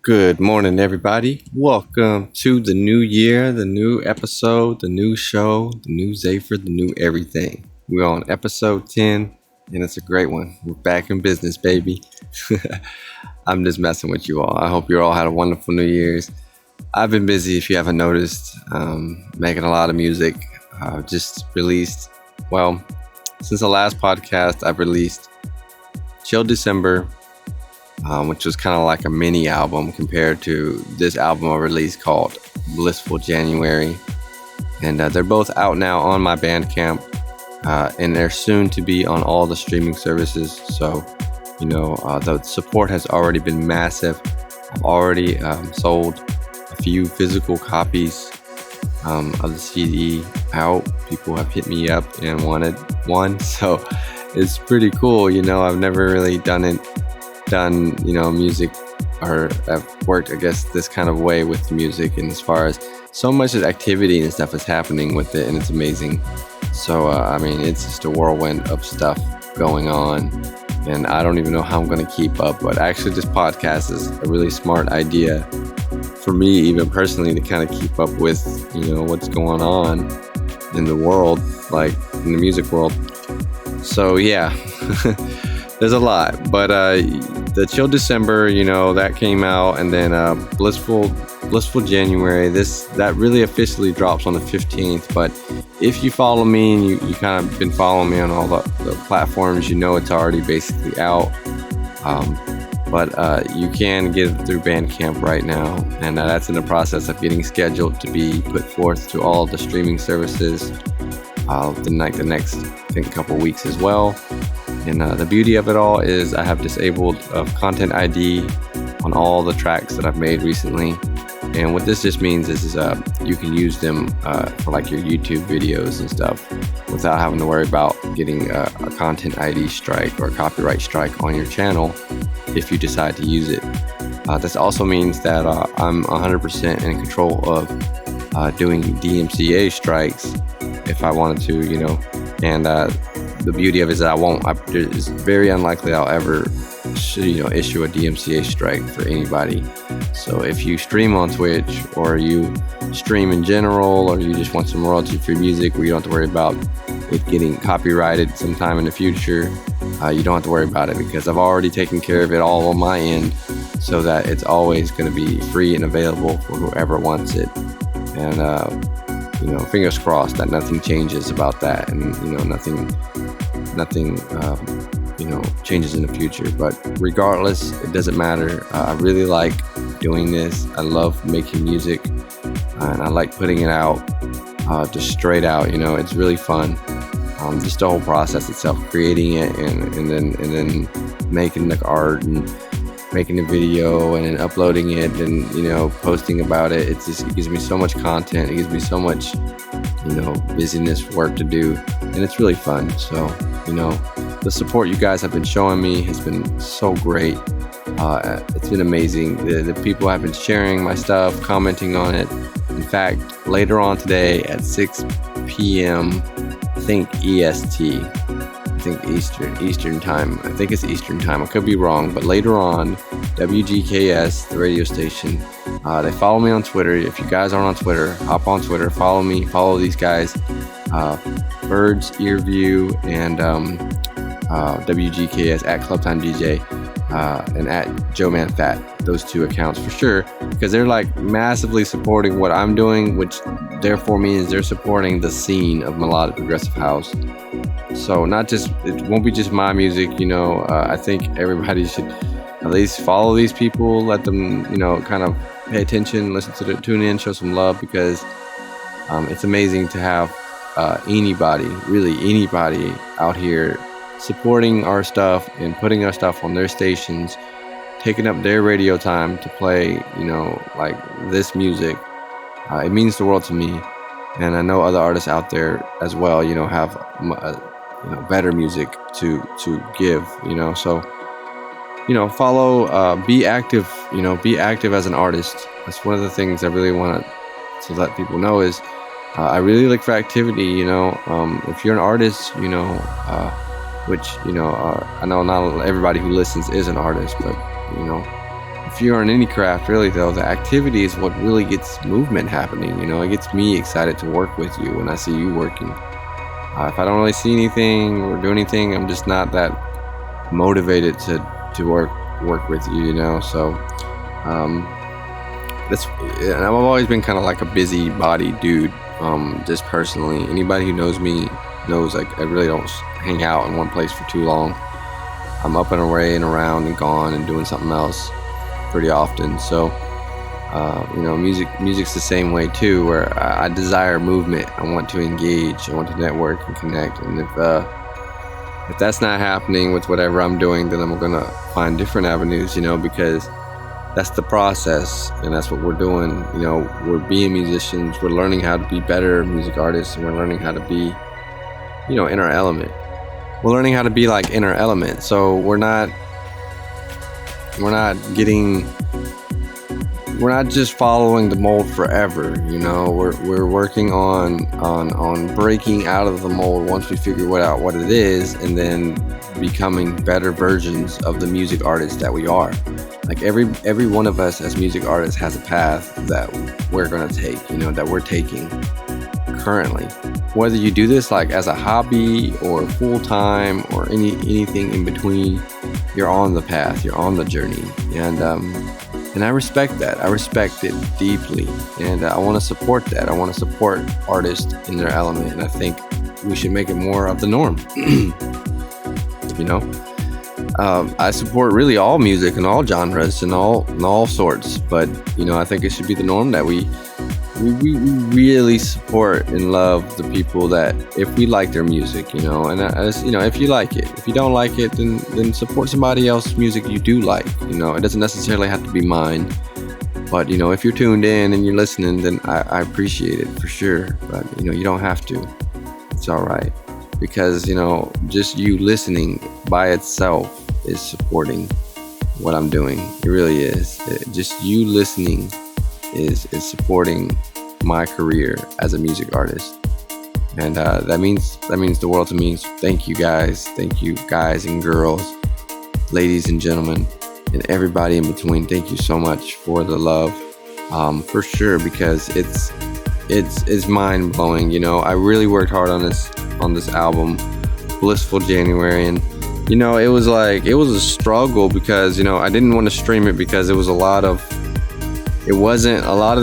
Good morning, everybody. Welcome to the new year, the new episode, the new show, the new Zephyr, the new everything. We're on episode 10, and it's a great one. We're back in business, baby. I'm just messing with you all. I hope you all had a wonderful New Year's. I've been busy, if you haven't noticed, making a lot of music. Just released, since the last podcast, I've released Chill December, which was kind of like a mini album compared to this album I released called Blissful January. And they're both out now on my Bandcamp, and they're soon to be on all the streaming services. So, the support has already been massive. I've already sold a few physical copies of the CD out. People have hit me up and wanted one. So it's pretty cool. I've never really done music, or I've worked, I guess, this kind of way with music, and as far as so much activity and stuff is happening with it, and it's amazing. So it's just a whirlwind of stuff going on, and I don't even know how I'm going to keep up. But actually, this podcast is a really smart idea for me, even personally, to kind of keep up with what's going on in the world, like in the music world. So yeah. There's a lot, but the Chill December, that came out, and then Blissful January. That really officially drops on the 15th. But if you follow me and you kind of been following me on all the platforms, it's already basically out. But you can get it through Bandcamp right now, and that's in the process of getting scheduled to be put forth to all the streaming services the next, I think, couple weeks as well. And the beauty of it all is I have disabled Content ID on all the tracks that I've made recently. And what this just means is you can use them for like your YouTube videos and stuff without having to worry about getting a Content ID strike or a copyright strike on your channel if you decide to use it. This also means that I'm 100% in control of doing DMCA strikes if I wanted to, and the beauty of it is that it's very unlikely I'll ever issue a DMCA strike for anybody. So if you stream on Twitch, or you stream in general, or you just want some royalty-free music where you don't have to worry about it getting copyrighted sometime in the future, you don't have to worry about it, because I've already taken care of it all on my end, so that it's always going to be free and available for whoever wants it. And fingers crossed that nothing changes about that, and nothing changes in the future. But regardless, it doesn't matter. I really like doing this. I love making music, and I like putting it out just straight out. It's really fun. Just the whole process itself, creating it, and then making the art and making a video and then uploading it and posting about it. It gives me so much content. It gives me so much busyness, work to do, and it's really fun. So the support you guys have been showing me has been so great. It's been amazing. The people have been sharing my stuff, commenting on it. In fact, later on today at 6 p.m. I think EST, I think Eastern time. I think it's Eastern time. I could be wrong, but later on, WGKS, the radio station, they follow me on Twitter. If you guys aren't on Twitter, hop on Twitter, follow me, follow these guys, Birds Earview and WGKS at Clubtime DJ, and at Joe Man Fat. Those two accounts for sure, because they're like massively supporting what I'm doing, which therefore means they're supporting the scene of melodic progressive house. So it won't be just my music, I think everybody should at least follow these people, let them, kind of pay attention, tune in, show some love, because it's amazing to have anybody out here supporting our stuff and putting our stuff on their stations, taking up their radio time to play, like this music. It means the world to me. And I know other artists out there as well, have better music to give, so follow, be active, be active as an artist. That's one of the things I really want to let people know is I really look for activity. If you're an artist, which I know not everybody who listens is an artist, but if you're in any craft, really though, the activity is what really gets movement happening. It gets me excited to work with you when I see you working. If I don't really see anything or do anything, I'm just not that motivated to work with you. So and I've always been kind of like a busybody dude. Just personally, anybody who knows me knows like I really don't hang out in one place for too long. I'm up and away and around and gone and doing something else pretty often. So music's the same way too, where I desire movement. I want to engage. I want to network and connect. And if that's not happening with whatever I'm doing, then I'm gonna find different avenues. Because that's the process, and that's what we're doing. We're being musicians. We're learning how to be better music artists, and we're learning how to be, in our element. We're learning how to be like in our element. So we're not just following the mold forever. We're working on breaking out of the mold once we figure out what it is, and then becoming better versions of the music artists that we are. Like every one of us as music artists has a path that we're gonna take, that we're taking currently. Whether you do this like as a hobby or full time or anything in between, you're on the path, you're on the journey, and I respect that. I respect it deeply, and I want to support that. I want to support artists in their element, and I think we should make it more of the norm. I support really all music and all genres and all sorts, but I think it should be the norm that we really support and love the people that, if we like their music, and if you like it. If you don't like it, then support somebody else's music you do like. It doesn't necessarily have to be mine, but if you're tuned in and you're listening, then I appreciate it for sure. But you don't have to. It's all right, because just you listening by itself is supporting what I'm doing. It really is. Just you listening is supporting my career as a music artist, and that means the world to me. So thank you guys and girls, ladies and gentlemen, and everybody in between. Thank you so much for the love, for sure, because it's mind blowing. I really worked hard on this album, Blissful January, and it was a struggle because I didn't want to stream it because a lot of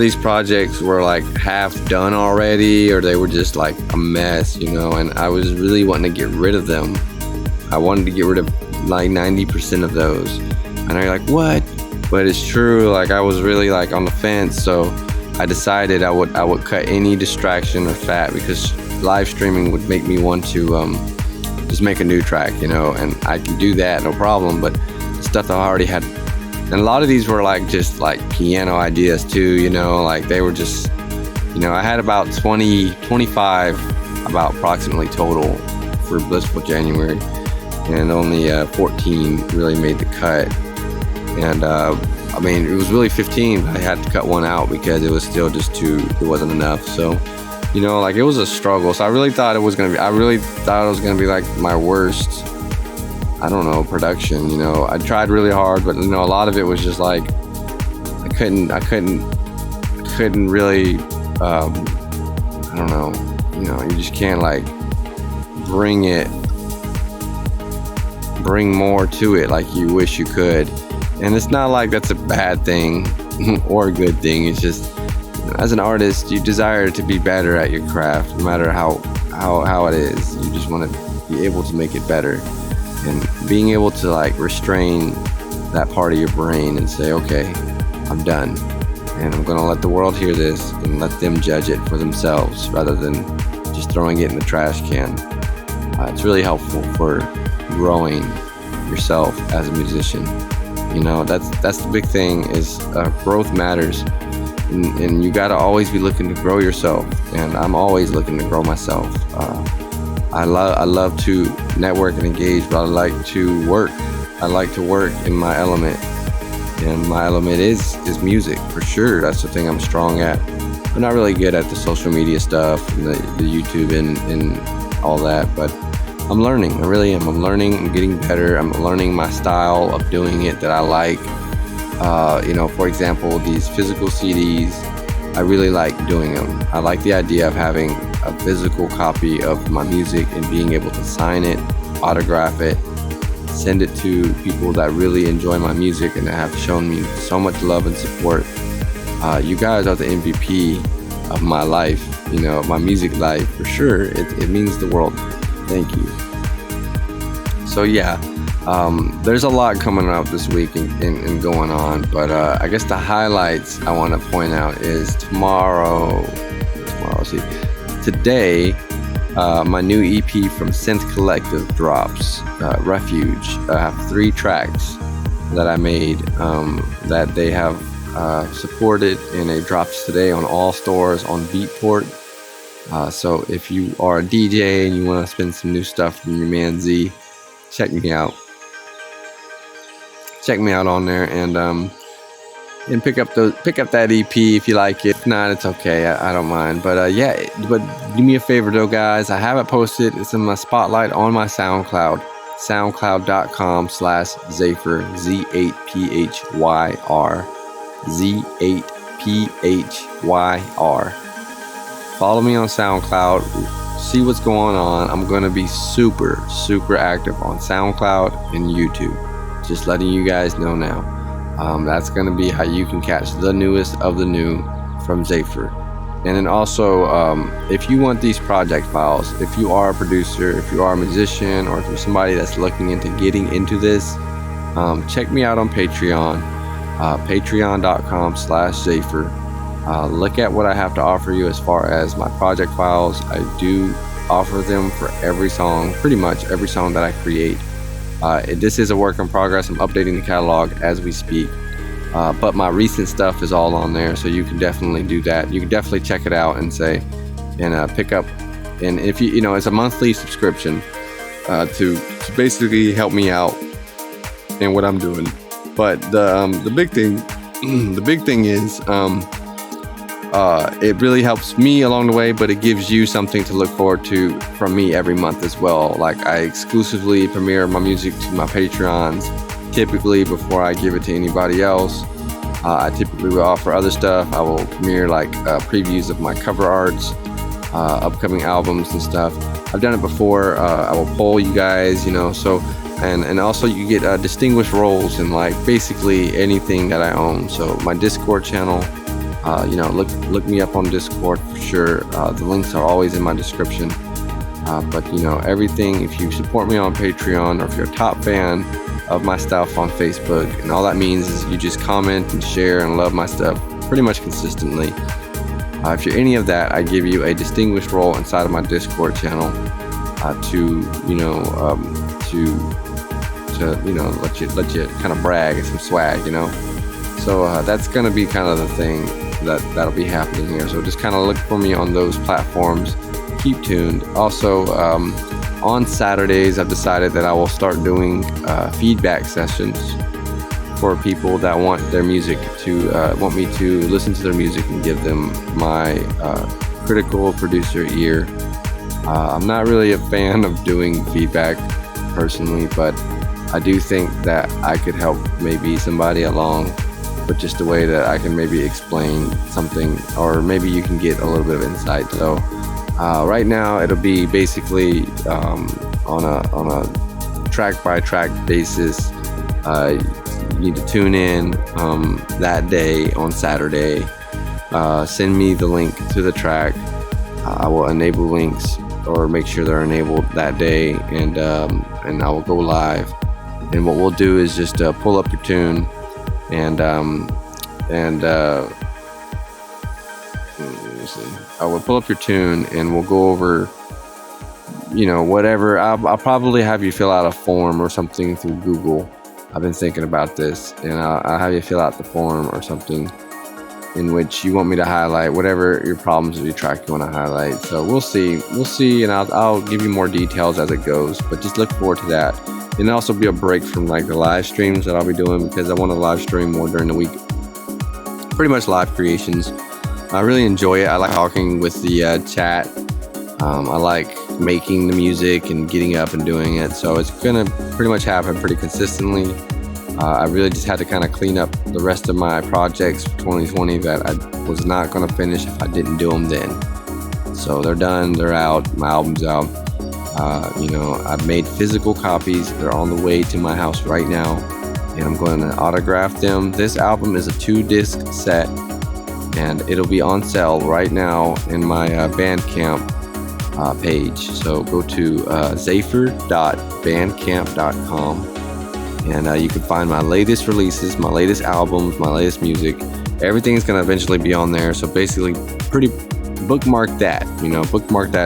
these projects were like half done already, or they were just like a mess, and I was really wanting to get rid of them. I wanted to get rid of like 90% of those, and you're like, what? But it's true. Like I was really like on the fence, so I decided I would cut any distraction or fat, because live streaming would make me want to just make a new track, and I can do that, no problem. But the stuff that I already had, and a lot of these were like just like piano ideas too, like they were just, I had about 25 about approximately total for Blissful January, and only 14 really made the cut. And it was really 15, but I had to cut one out because it was still just it wasn't enough. So it was a struggle. So I really thought it was gonna be like my worst, I don't know, production. I tried really hard, but a lot of it was just like I couldn't really, I don't know, you just can't like bring more to it like you wish you could. And it's not like that's a bad thing or a good thing. It's just, as an artist, you desire to be better at your craft, no matter how it is. You just want to be able to make it better, and being able to like restrain that part of your brain and say, okay, I'm done, and I'm gonna let the world hear this and let them judge it for themselves rather than just throwing it in the trash can. It's really helpful for growing yourself as a musician. That's the big thing, is growth matters. And you gotta always be looking to grow yourself, and I'm always looking to grow myself. I love to network and engage, but I like to work. I like to work in my element, and my element is music for sure. That's the thing I'm strong at. I'm not really good at the social media stuff and the YouTube and all that, but I'm learning. I really am. I'm learning. I'm getting better. I'm learning my style of doing it that I like. For example, these physical CDs, I really like doing them. I like the idea of having a physical copy of my music and being able to sign it, autograph it, send it to people that really enjoy my music and that have shown me so much love and support. You guys are the MVP of my life, my music life for sure. It means the world. Thank you. So yeah, there's a lot coming up this week and going on, but I guess the highlights I want to point out is today, my new EP from Synth Collective drops, Refuge. I have 3 tracks that I made that they have supported, and it drops today on all stores on Beatport. So if you are a DJ and you want to spin some new stuff from your man Z, check me out. Check me out on there and pick up that EP if you like it. If not, it's okay. I don't mind. But but do me a favor though, guys. I have it posted. It's in my spotlight on my SoundCloud. SoundCloud.com/Zaphyr Z8PHYR Z8PHYR. Follow me on SoundCloud. See what's going on. I'm gonna be super active on SoundCloud and YouTube. Just letting you guys know now. That's going to be how you can catch the newest of the new from Zaphyr. And then also, if you want these project files, if you are a producer, if you are a musician, or if you're somebody that's looking into getting into this, check me out on Patreon, patreon.com/Zaphyr. Look at what I have to offer you as far as my project files. I do offer them for every song, pretty much every song that I create. This is a work in progress. I'm updating the catalog as we speak. But my recent stuff is all on there, so you can definitely do that. You can definitely check it out and pick up. And if it's a monthly subscription to basically help me out in what I'm doing. But the big thing is it really helps me along the way, but it gives you something to look forward to from me every month as well. Like, I exclusively premiere my music to my Patreons, typically before I give it to anybody else. I typically will offer other stuff. I will premiere previews of my cover arts, upcoming albums and stuff. I've done it before. I will poll you guys, and also you get distinguished roles in basically anything that I own. So my Discord channel, look me up on Discord for sure. The links are always in my description. But everything, if you support me on Patreon, or if you're a top fan of my stuff on Facebook, and all that means is you just comment and share and love my stuff pretty much consistently. If you're any of that, I give you a distinguished role inside of my Discord channel to let you kind of brag and some swag, So that's gonna be kind of the thing that'll be happening here. So just kind of look for me on those platforms. Keep tuned. Also, on Saturdays, I've decided that I will start doing feedback sessions for people that want their music want me to listen to their music and give them my critical producer ear. I'm not really a fan of doing feedback personally, but I do think that I could help maybe somebody along with just a way that I can maybe explain something, or maybe you can get a little bit of insight. So right now it'll be basically on a track by track basis. You need to tune in that day on Saturday. Send me the link to the track. I will enable links, or make sure they're enabled that day, and I will go live. And what we'll do is just pull up your tune, and I will pull up your tune, and we'll go over, whatever. I'll probably have you fill out a form or something through Google. I've been thinking about this, and I'll have you fill out the form or something in which you want me to highlight whatever your problems with your track you want to highlight. So we'll see, and I'll give you more details as it goes. But just look forward to that. And it'll also be a break from the live streams that I'll be doing, because I want to live stream more during the week. Pretty much live creations. I really enjoy it. I like talking with the chat. I like making the music and getting up and doing it. So it's gonna pretty much happen pretty consistently. I really just had to kind of clean up the rest of my projects for 2020 that I was not going to finish if I didn't do them then. So they're done, they're out, my album's out. I've made physical copies. They're on the way to my house right now, and I'm going to autograph them. This album is a 2-disc set, and it'll be on sale right now in my Bandcamp page. So go to zafer.bandcamp.com, and you can find my latest releases, my latest albums, my latest music. Everything's going to eventually be on there. So basically, bookmark that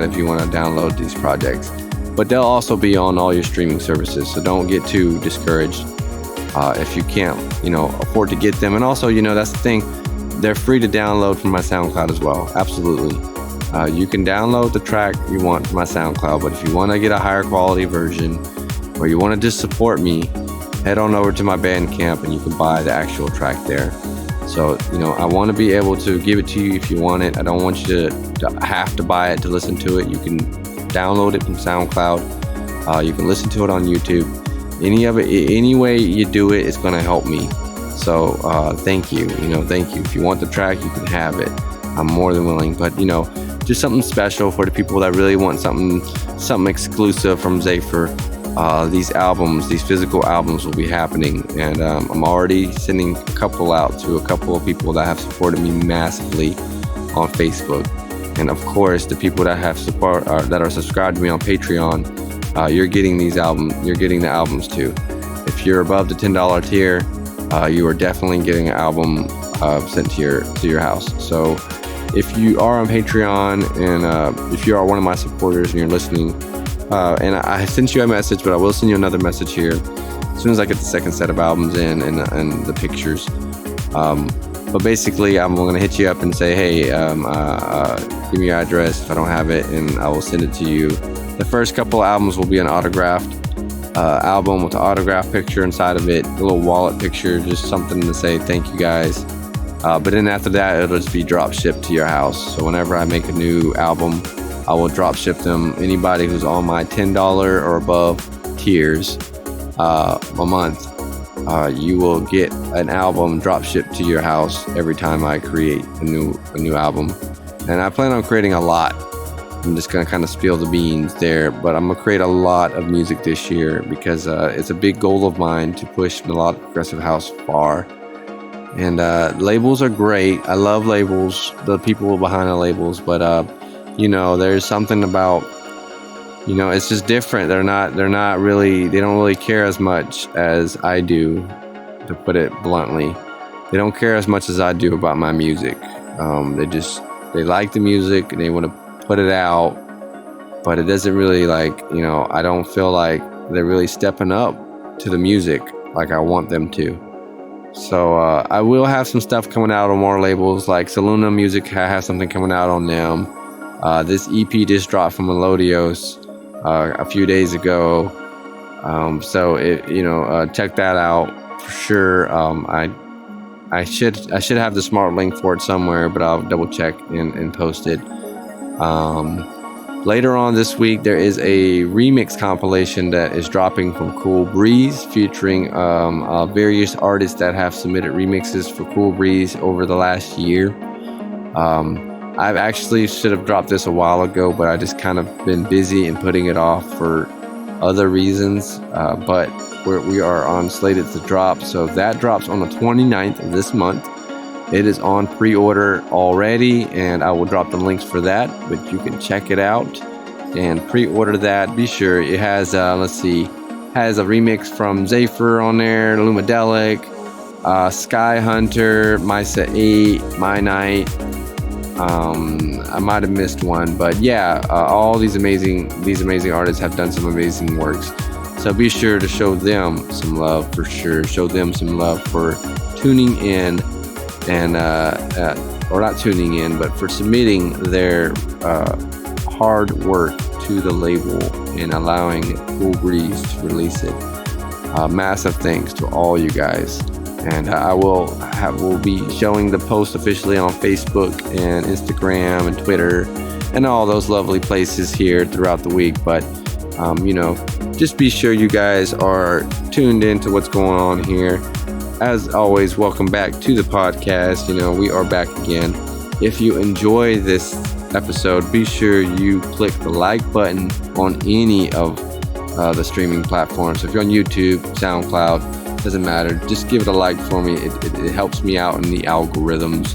if you want to download these projects. But they'll also be on all your streaming services, so don't get too discouraged if you can't afford to get them. And also, that's the thing, they're free to download from my SoundCloud as well. Absolutely. You can download the track you want from my SoundCloud, but if you want to get a higher quality version, or you want to just support me, head on over to my Bandcamp and you can buy the actual track there. So, I want to be able to give it to you if you want it. I don't want you to have to buy it to listen to it. You can download it from SoundCloud. You can listen to it on YouTube. Any way you do it, it's going to help me. So, thank you. Thank you. If you want the track, you can have it. I'm more than willing. But, just something special for the people that really want something exclusive from Zafer. These physical albums will be happening, and I'm already sending a couple out to a couple of people that have supported me massively on Facebook, and of course the people that have that are subscribed to me on Patreon. You're getting the albums too. If you're above the $10 tier, you are definitely getting an album sent to your house. So if you are on Patreon, and if you are one of my supporters and you're listening, and I sent you a message, but I will send you another message here as soon as I get the second set of albums in and the pictures. But basically, I'm going to hit you up and say, hey, give me your address if I don't have it, and I will send it to you. The first couple albums will be an autographed album with an autograph picture inside of it, a little wallet picture, just something to say thank you guys. But then after that, it'll just be drop shipped to your house. So whenever I make a new album, I will drop ship them. Anybody who's on my $10 or above tiers a month, you will get an album drop shipped to your house every time I create a new album. And I plan on creating a lot. I'm just gonna kind of spill the beans there, but I'm gonna create a lot of music this year because it's a big goal of mine to push melodic progressive house far. And labels are great. I love labels, the people behind the labels, but there's something about, it's just different. They don't really care as much as I do, to put it bluntly. They don't care as much as I do about my music. They like the music and they want to put it out, but it doesn't really I don't feel like they're really stepping up to the music like I want them to. So I will have some stuff coming out on more labels, like Saluna Music has something coming out on them. This EP just dropped from Melodios a few days ago, so check that out for sure. I should have the smart link for it somewhere, but I'll double check and post it. Later on this week, there is a remix compilation that is dropping from Cool Breeze, featuring various artists that have submitted remixes for Cool Breeze over the last year. I've actually should have dropped this a while ago, but I just kind of been busy and putting it off for other reasons. But we are on slated to drop. So that drops on the 29th of this month. It is on pre-order already, and I will drop the links for that, but you can check it out and pre-order that. Be sure it has, has a remix from Zafer on there, Lumadelic, Sky Hunter, Misa 8, My Night. I might have missed one, but yeah, all these amazing artists have done some amazing works. So be sure to show them some love for sure. Show them some love for tuning in and or not tuning in, but for submitting their hard work to the label and allowing Cool Breeze to release it. Massive thanks to all you guys. And I will be showing the post officially on Facebook and Instagram and Twitter and all those lovely places here throughout the week. But Just be sure you guys are tuned in to what's going on here. As always, welcome back to the podcast. We are back again. If you enjoy this episode, be sure you click the like button on any of the streaming platforms. So if you're on YouTube, SoundCloud, doesn't matter. Just give it a like for me. It helps me out in the algorithms.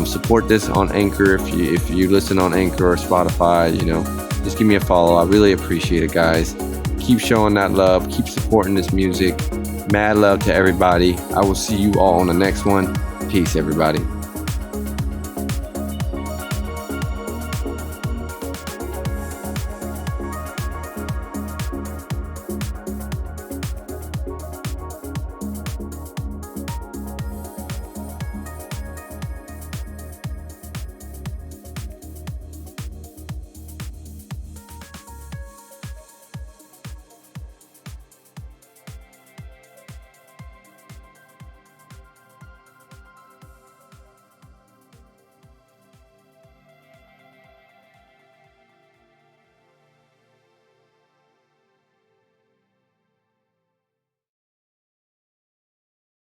Support this on Anchor if you listen on Anchor or Spotify. Just give me a follow. I really appreciate it, guys. Keep showing that love. Keep supporting this music. Mad love to everybody. I will see you all on the next one. Peace, everybody.